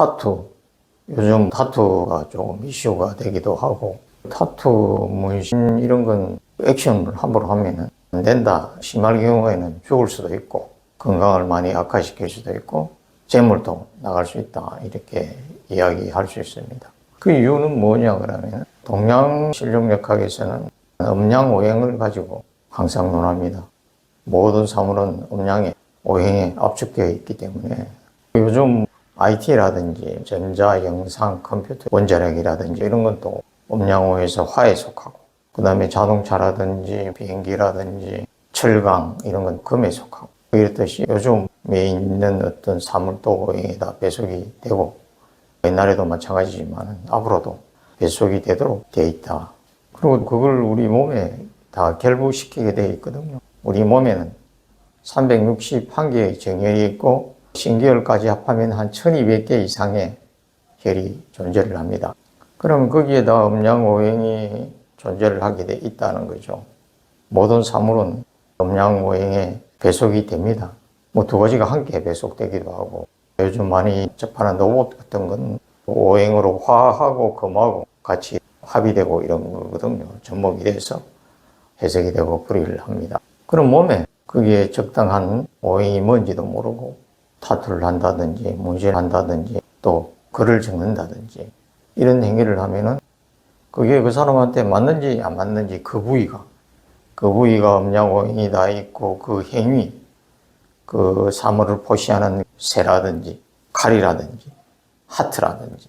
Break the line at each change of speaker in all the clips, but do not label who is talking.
타투. 요즘 타투가 조금 이슈가 되기도 하고, 타투, 문신 이런 건 액션을 함부로 하면 안 된다. 심할 경우에는 죽을 수도 있고, 건강을 많이 악화시킬 수도 있고, 재물도 나갈 수 있다. 이렇게 이야기할 수 있습니다. 그 이유는 뭐냐 그러면 동양실용역학에서는 음양오행을 가지고 항상 논합니다. 모든 사물은 음양에 오행에 압축되어 있기 때문에 요즘 IT라든지 전자, 영상, 컴퓨터, 원자력이라든지 이런 건 또 음양오에서 화에 속하고, 그 다음에 자동차라든지 비행기라든지 철강 이런 건 금에 속하고, 이렇듯이 요즘에 있는 어떤 사물도 오행에 다 배속이 되고, 옛날에도 마찬가지지만 앞으로도 배속이 되도록 되어 있다. 그리고 그걸 우리 몸에 다 결부시키게 되어 있거든요. 우리 몸에는 361개의 정혈이 있고 신계혈까지 합하면 한 1200개 이상의 혈이 존재를 합니다. 그럼 거기에다 음양오행이 존재를 하게 돼 있다는 거죠. 모든 사물은 음양오행에 배속이 됩니다. 뭐 두 가지가 함께 배속되기도 하고, 요즘 많이 접하는 로봇 같은 건 오행으로 화하고 금하고 같이 합의되고 이런 거거든요. 접목이 돼서 해석이 되고 불의를 합니다. 그럼 몸에 그게 적당한 오행이 뭔지도 모르고 타투를 한다든지 문신을 한다든지 또 글을 적는다든지 이런 행위를 하면은 그게 그 사람한테 맞는지 안 맞는지 그 부위가 음양오행이 다 있고 그 행위, 그 사물을 포시하는 새라든지 칼이라든지 하트라든지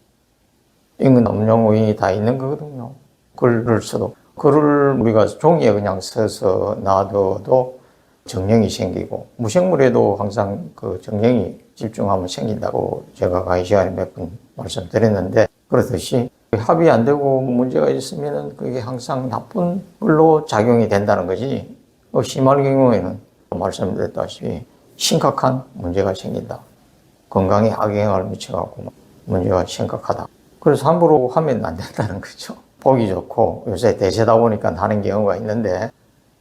이건 음양오행이 다 있는 거거든요. 글을 써도 글을 우리가 종이에 그냥 써서 놔둬도 정령이 생기고, 무생물에도 항상 그 정령이 집중하면 생긴다고 제가 강의 시간에 몇 번 말씀드렸는데, 그렇듯이 합의 안 되고 문제가 있으면 그게 항상 나쁜 걸로 작용이 된다는 거지, 심할 경우에는 말씀드렸다시피 심각한 문제가 생긴다. 건강에 악영향을 미쳐갖고 문제가 심각하다. 그래서 함부로 하면 안 된다는 거죠. 보기 좋고 요새 대세다 보니까 하는 경우가 있는데,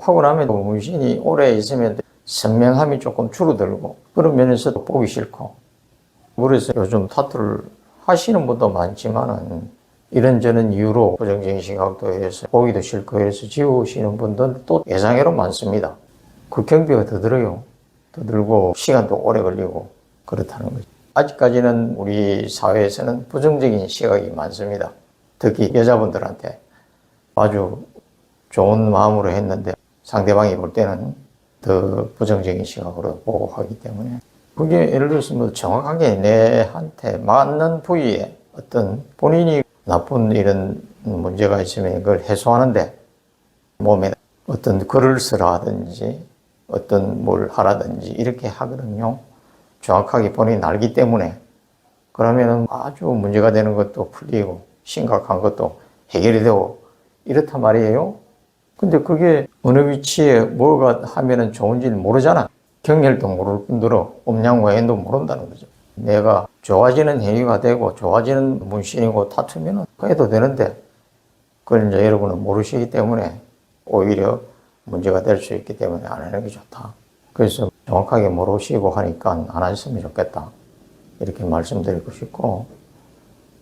하고 나면 문신이 오래 있으면 선명함이 조금 줄어들고 그런 면에서도 보기 싫고, 그래서 요즘 타투를 하시는 분도 많지만은 이런저런 이유로 부정적인 시각도 해서 보기도 싫고 해서 지우시는 분들도 예상외로 많습니다. 그 경비가 더 들어요. 더 들고 시간도 오래 걸리고 그렇다는 거죠. 아직까지는 우리 사회에서는 부정적인 시각이 많습니다. 특히 여자분들한테 아주 좋은 마음으로 했는데 상대방이 볼 때는 더 부정적인 시각으로 보고 하기 때문에, 그게 예를 들어서 뭐 정확하게 내한테 맞는 부위에 어떤 본인이 나쁜 이런 문제가 있으면 그걸 해소하는데 몸에 어떤 글을 쓰라든지 어떤 뭘 하라든지 이렇게 하거든요. 정확하게 본인이 알기 때문에. 그러면 아주 문제가 되는 것도 풀리고 심각한 것도 해결이 되고 이렇단 말이에요. 근데 그게 어느 위치에 뭐가 하면은 좋은지는 모르잖아. 경혈도 모를 뿐더러 음양오행도 모른다는 거죠. 내가 좋아지는 행위가 되고 좋아지는 문신이고 타투면은 해도 되는데, 그걸 이제 여러분은 모르시기 때문에 오히려 문제가 될 수 있기 때문에 안 하는 게 좋다. 그래서 정확하게 모르시고 하니까 안 하셨으면 좋겠다. 이렇게 말씀드리고 싶고,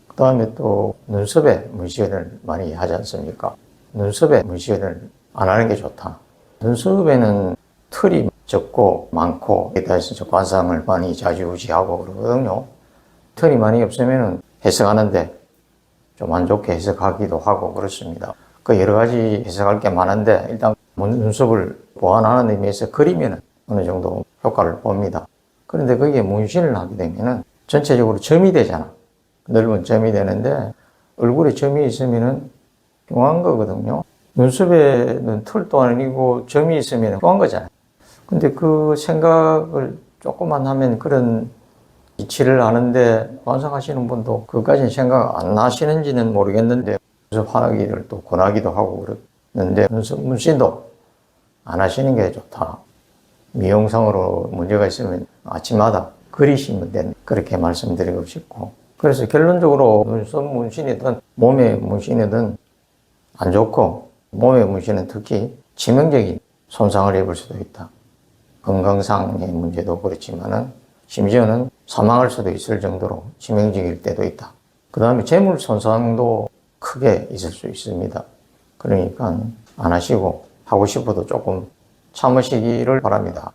그 다음에 또 눈썹에 문신을 많이 하지 않습니까? 눈썹에 문신을 안 하는 게 좋다. 눈썹에는 털이 적고 많고 여기다 해서 관상을 많이 좌지우지하고 그러거든요. 털이 많이 없으면 해석하는데 좀 안 좋게 해석하기도 하고 그렇습니다. 그 여러 가지 해석할 게 많은데, 일단 눈썹을 보완하는 의미에서 그리면 어느 정도 효과를 봅니다. 그런데 거기에 문신을 하게 되면 전체적으로 점이 되잖아. 넓은 점이 되는데 얼굴에 점이 있으면 흉한 거거든요. 눈썹에는 털도 아니고 점이 있으면 흉한 거잖아요. 근데 그 생각을 조금만 하면 그런 이치를 하는데, 관상하시는 분도 그까지는 생각 안 하시는지는 모르겠는데 눈썹 하기를 또 권하기도 하고 그러는데, 눈썹 문신도 안 하시는 게 좋다. 미용상으로 문제가 있으면 아침마다 그리시면 된다. 그렇게 말씀드리고 싶고, 그래서 결론적으로 눈썹 문신이든 몸의 문신이든 안 좋고, 몸의 문신은 특히 치명적인 손상을 입을 수도 있다. 건강상의 문제도 그렇지만은 심지어는 사망할 수도 있을 정도로 치명적일 때도 있다. 그 다음에 재물 손상도 크게 있을 수 있습니다. 그러니까 안 하시고 하고 싶어도 조금 참으시기를 바랍니다.